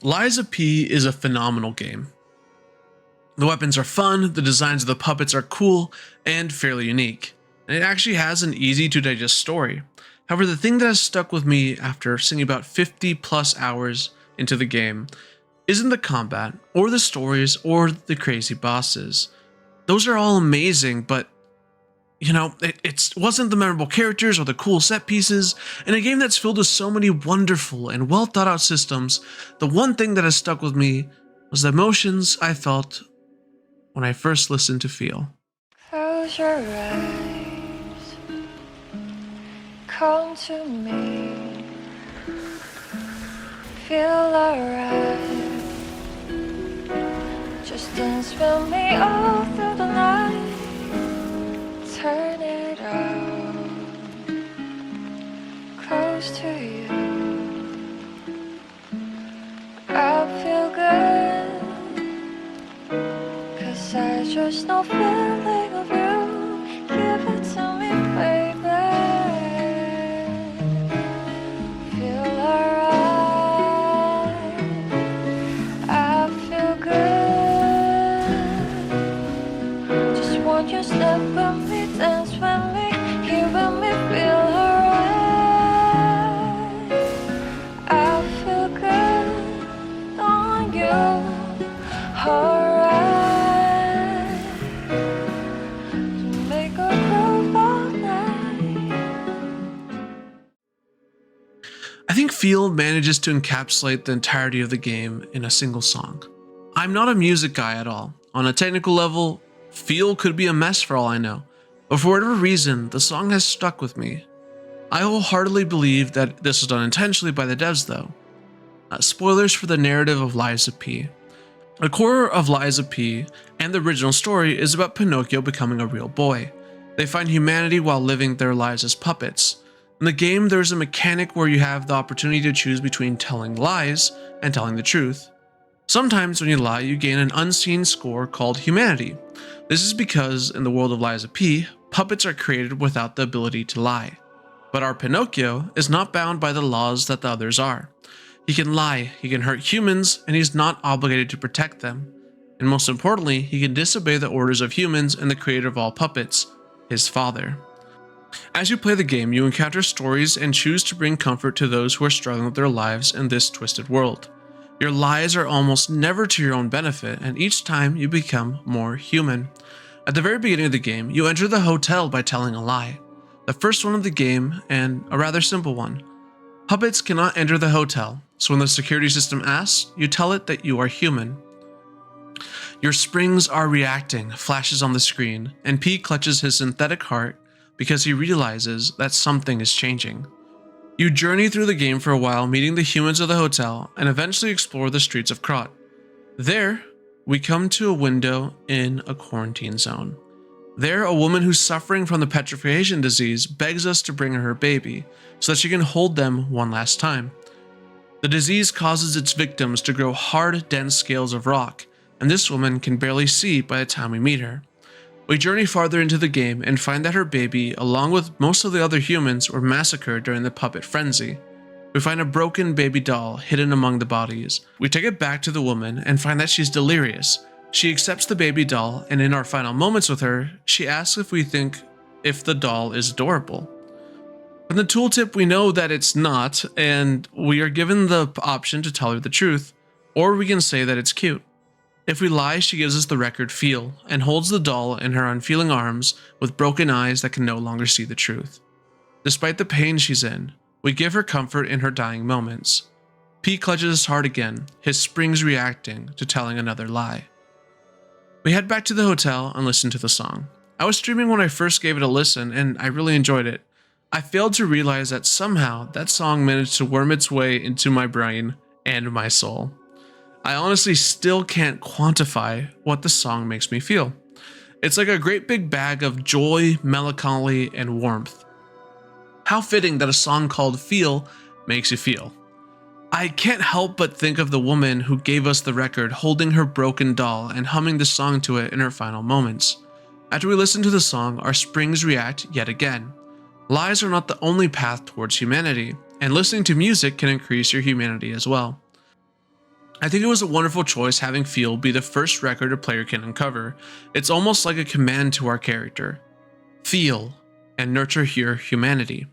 Lies of P is a phenomenal game. The weapons are fun, the designs of the puppets are cool and fairly unique, and it actually has an easy to digest story. However, the thing that has stuck with me after sitting about 50 plus hours into the game isn't the combat, or the stories, or the crazy bosses. Those are all amazing, but it wasn't the memorable characters or the cool set pieces. In a game that's filled with so many wonderful and well thought out systems, the one thing that has stuck with me was the emotions I felt when I first listened to Feel. Close your eyes, come to me, feel alright, just dance with me all through the night, turn it on, close to you, I feel good. I just no feeling of you. Give it to me, baby. Feel alright. I feel good. Just want you step with me, dance with me, here with me, feel alright. I feel good on you. Alright. I think Feel manages to encapsulate the entirety of the game in a single song. I'm not a music guy at all. On a technical level, Feel could be a mess for all I know, but for whatever reason, the song has stuck with me. I wholeheartedly believe that this was done intentionally by the devs though. Spoilers for the narrative of Lies of P. The core of Lies of P and the original story is about Pinocchio becoming a real boy. They find humanity while living their lives as puppets. In the game, there's a mechanic where you have the opportunity to choose between telling lies and telling the truth. Sometimes when you lie, you gain an unseen score called humanity. This is because, in the world of Lies of P, puppets are created without the ability to lie. But our Pinocchio is not bound by the laws that the others are. He can lie, he can hurt humans, and he's not obligated to protect them. And most importantly, he can disobey the orders of humans and the creator of all puppets, his father. As you play the game, you encounter stories and choose to bring comfort to those who are struggling with their lives in this twisted world. Your lies are almost never to your own benefit, and each time you become more human. At the very beginning of the game, you enter the hotel by telling a lie. The first one of the game, and a rather simple one. Puppets cannot enter the hotel, so when the security system asks, you tell it that you are human. Your springs are reacting, flashes on the screen, and P clutches his synthetic heart because he realizes that something is changing. You journey through the game for a while, meeting the humans of the hotel, and eventually explore the streets of Krot. There, we come to a window in a quarantine zone. There, a woman who's suffering from the petrification disease begs us to bring her her baby, so that she can hold them one last time. The disease causes its victims to grow hard, dense scales of rock, and this woman can barely see by the time we meet her. We journey farther into the game and find that her baby, along with most of the other humans, were massacred during the puppet frenzy. We find a broken baby doll hidden among the bodies. We take it back to the woman and find that she's delirious. She accepts the baby doll, and in our final moments with her, she asks if we think if the doll is adorable. From the tooltip, we know that it's not, and we are given the option to tell her the truth, or we can say that it's cute. If we lie, she gives us the record Feel, and holds the doll in her unfeeling arms with broken eyes that can no longer see the truth. Despite the pain she's in, we give her comfort in her dying moments. P clutches his heart again, his springs reacting to telling another lie. We head back to the hotel and listen to the song. I was streaming when I first gave it a listen, and I really enjoyed it. I failed to realize that somehow that song managed to worm its way into my brain and my soul. I honestly still can't quantify what the song makes me feel. It's like a great big bag of joy, melancholy, and warmth. How fitting that a song called Feel makes you feel. I can't help but think of the woman who gave us the record holding her broken doll and humming the song to it in her final moments. After we listen to the song, our springs react yet again. Lies are not the only path towards humanity, and listening to music can increase your humanity as well. I think it was a wonderful choice having Feel be the first record a player can uncover. It's almost like a command to our character. Feel and nurture your humanity.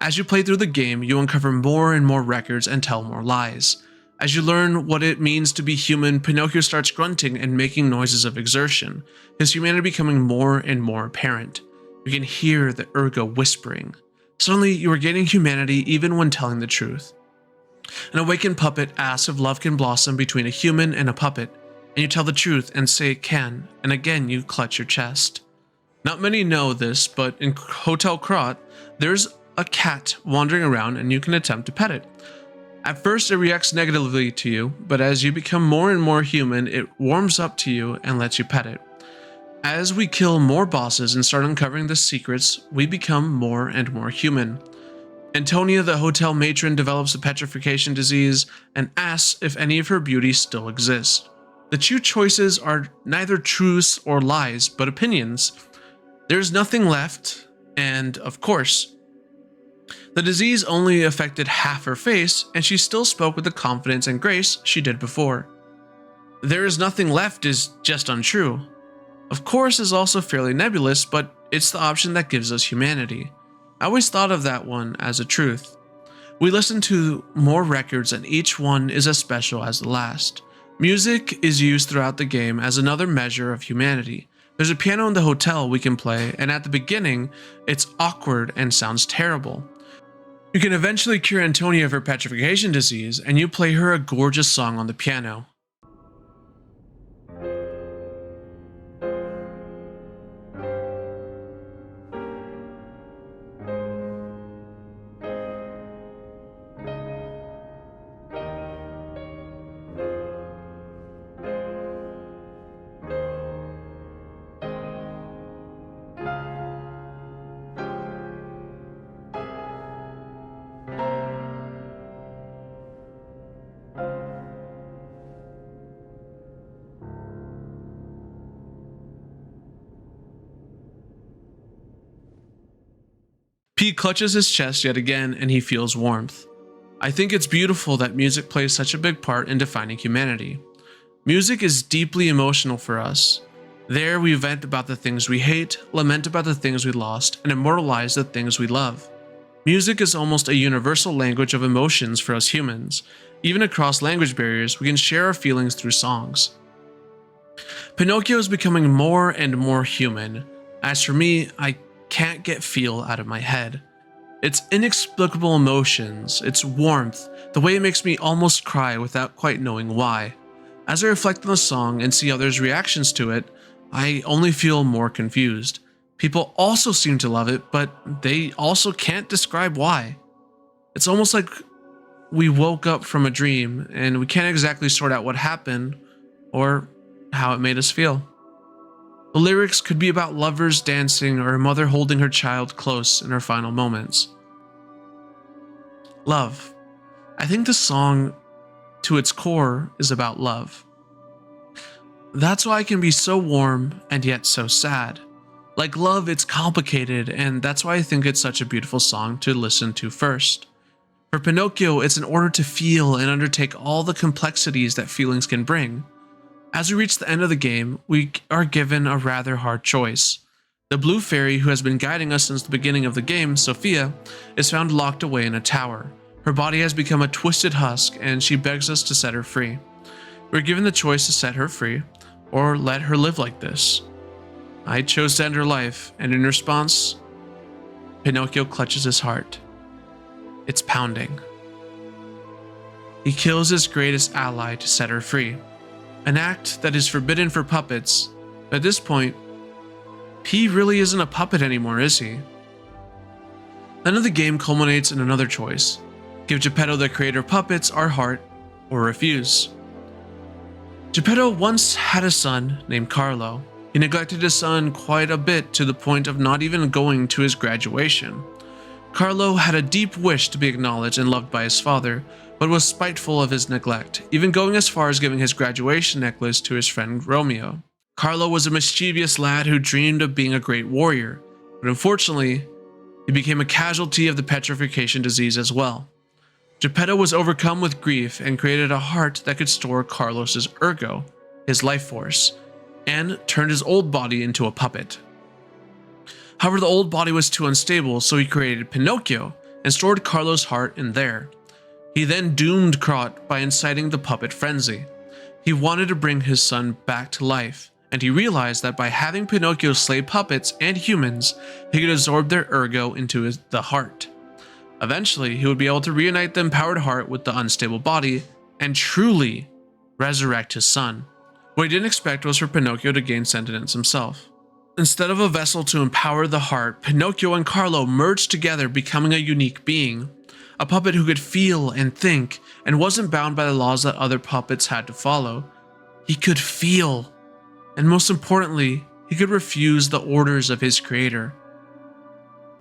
As you play through the game, you uncover more and more records and tell more lies. As you learn what it means to be human, Pinocchio starts grunting and making noises of exertion, his humanity becoming more and more apparent. You can hear the ergo whispering. Suddenly, you are gaining humanity even when telling the truth. An awakened puppet asks if love can blossom between a human and a puppet, and you tell the truth and say it can, and again you clutch your chest. Not many know this, but in Hotel Krat, there's a cat wandering around and you can attempt to pet it. At first it reacts negatively to you, but as you become more and more human, it warms up to you and lets you pet it. As we kill more bosses and start uncovering the secrets, we become more and more human. Antonia, the hotel matron, develops a petrification disease and asks if any of her beauty still exists. The two choices are neither truths or lies, but opinions. There's nothing left, and of course, the disease only affected half her face, and she still spoke with the confidence and grace she did before. There is nothing left is just untrue. Of course is also fairly nebulous, but it's the option that gives us humanity. I always thought of that one as a truth. We listen to more records and each one is as special as the last. Music is used throughout the game as another measure of humanity. There's a piano in the hotel we can play, and at the beginning, it's awkward and sounds terrible. You can eventually cure Antonia of her petrification disease, and you play her a gorgeous song on the piano. P clutches his chest yet again and he feels warmth. I think it's beautiful that music plays such a big part in defining humanity. Music is deeply emotional for us. There we vent about the things we hate, lament about the things we lost, and immortalize the things we love. Music is almost a universal language of emotions for us humans. Even across language barriers, we can share our feelings through songs. Pinocchio is becoming more and more human. As for me, I can't get Feel out of my head. Its inexplicable emotions, its warmth, the way it makes me almost cry without quite knowing why. As I reflect on the song and see others' reactions to it, I only feel more confused. People also seem to love it, but they also can't describe why. It's almost like we woke up from a dream and we can't exactly sort out what happened or how it made us feel. The lyrics could be about lovers dancing or a mother holding her child close in her final moments. Love. I think the song, to its core, is about love. That's why it can be so warm and yet so sad. Like love, it's complicated, and that's why I think it's such a beautiful song to listen to first. For Pinocchio, it's in order to feel and undertake all the complexities that feelings can bring. As we reach the end of the game, we are given a rather hard choice. The blue fairy who has been guiding us since the beginning of the game, Sophia, is found locked away in a tower. Her body has become a twisted husk and she begs us to set her free. We're given the choice to set her free or let her live like this. I chose to end her life, and in response, Pinocchio clutches his heart. It's pounding. He kills his greatest ally to set her free. An act that is forbidden for puppets. At this point, P really isn't a puppet anymore, is he? The end of the game culminates in another choice. Give Geppetto, the creator of puppets, our heart, or refuse. Geppetto once had a son named Carlo. He neglected his son quite a bit to the point of not even going to his graduation. Carlo had a deep wish to be acknowledged and loved by his father, but was spiteful of his neglect, even going as far as giving his graduation necklace to his friend Romeo. Carlo was a mischievous lad who dreamed of being a great warrior, but unfortunately, he became a casualty of the petrification disease as well. Geppetto was overcome with grief and created a heart that could store Carlos's ergo, his life force, and turned his old body into a puppet. However, the old body was too unstable, so he created Pinocchio and stored Carlos' heart in there. He then doomed Crot by inciting the puppet frenzy. He wanted to bring his son back to life, and he realized that by having Pinocchio slay puppets and humans, he could absorb their ergo into the heart. Eventually, he would be able to reunite the empowered heart with the unstable body and truly resurrect his son. What he didn't expect was for Pinocchio to gain sentience himself. Instead of a vessel to empower the heart, Pinocchio and Carlo merged together, becoming a unique being. A puppet who could feel and think and wasn't bound by the laws that other puppets had to follow. He could feel, and most importantly, he could refuse the orders of his creator.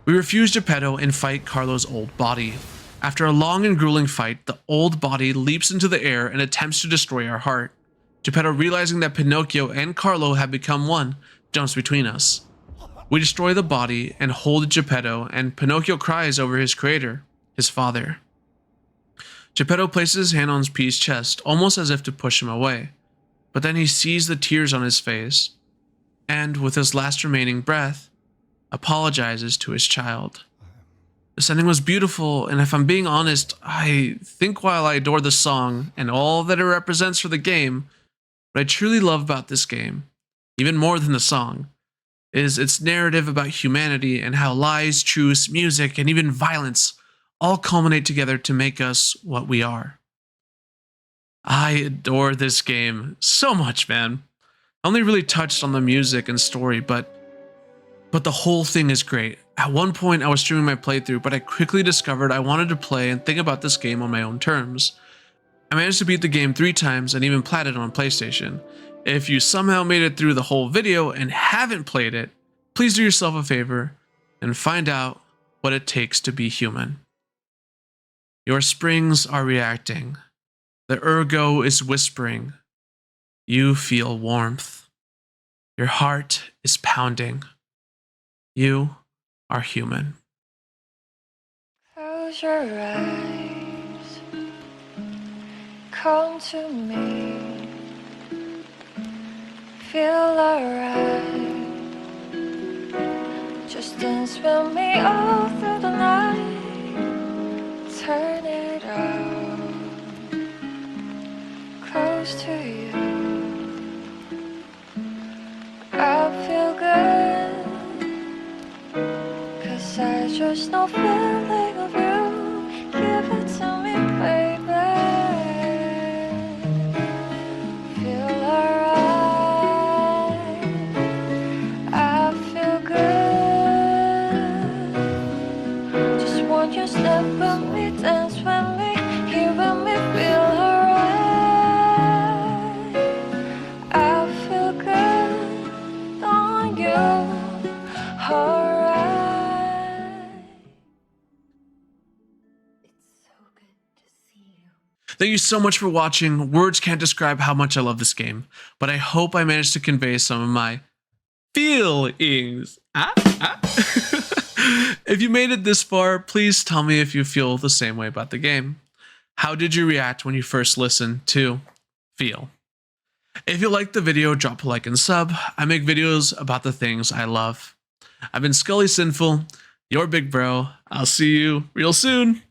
We refuse Geppetto and fight Carlo's old body. After a long and grueling fight, the old body leaps into the air and attempts to destroy our heart. Geppetto, realizing that Pinocchio and Carlo have become one, jumps between us. We destroy the body and hold Geppetto, and Pinocchio cries over his creator, his father. Geppetto places his hand on P's chest, almost as if to push him away, but then he sees the tears on his face, and with his last remaining breath, apologizes to his child. This ending was beautiful, and if I'm being honest, I think while I adore the song and all that it represents for the game, what I truly love about this game, even more than the song, is its narrative about humanity and how lies, truths, music, and even violence all culminate together to make us what we are. I adore this game so much, man. I only really touched on the music and story, but the whole thing is great. At one point, I was streaming my playthrough, but I quickly discovered I wanted to play and think about this game on my own terms. I managed to beat the game 3 times and even plat it on PlayStation. If you somehow made it through the whole video and haven't played it, please do yourself a favor and find out what it takes to be human. Your springs are reacting. The ergo is whispering. You feel warmth. Your heart is pounding. You are human. Close your eyes, come to me, feel alright. Just dance with me all through the night. Turn it up, close to you. I feel good, 'cause I just know feeling of you. Give it to me, baby. Feel alright. I feel good. Just want you step with me, dance with me, here with me, feel alright. I feel good on you, alright. It's so good to see you. Thank you so much for watching. Words can't describe how much I love this game, but I hope I managed to convey some of my feelings. If you made it this far, please tell me if you feel the same way about the game. How did you react when you first listened to Feel? If you liked the video, drop a like and sub. I make videos about the things I love. I've been Scully Sinful, your big bro. I'll see you real soon.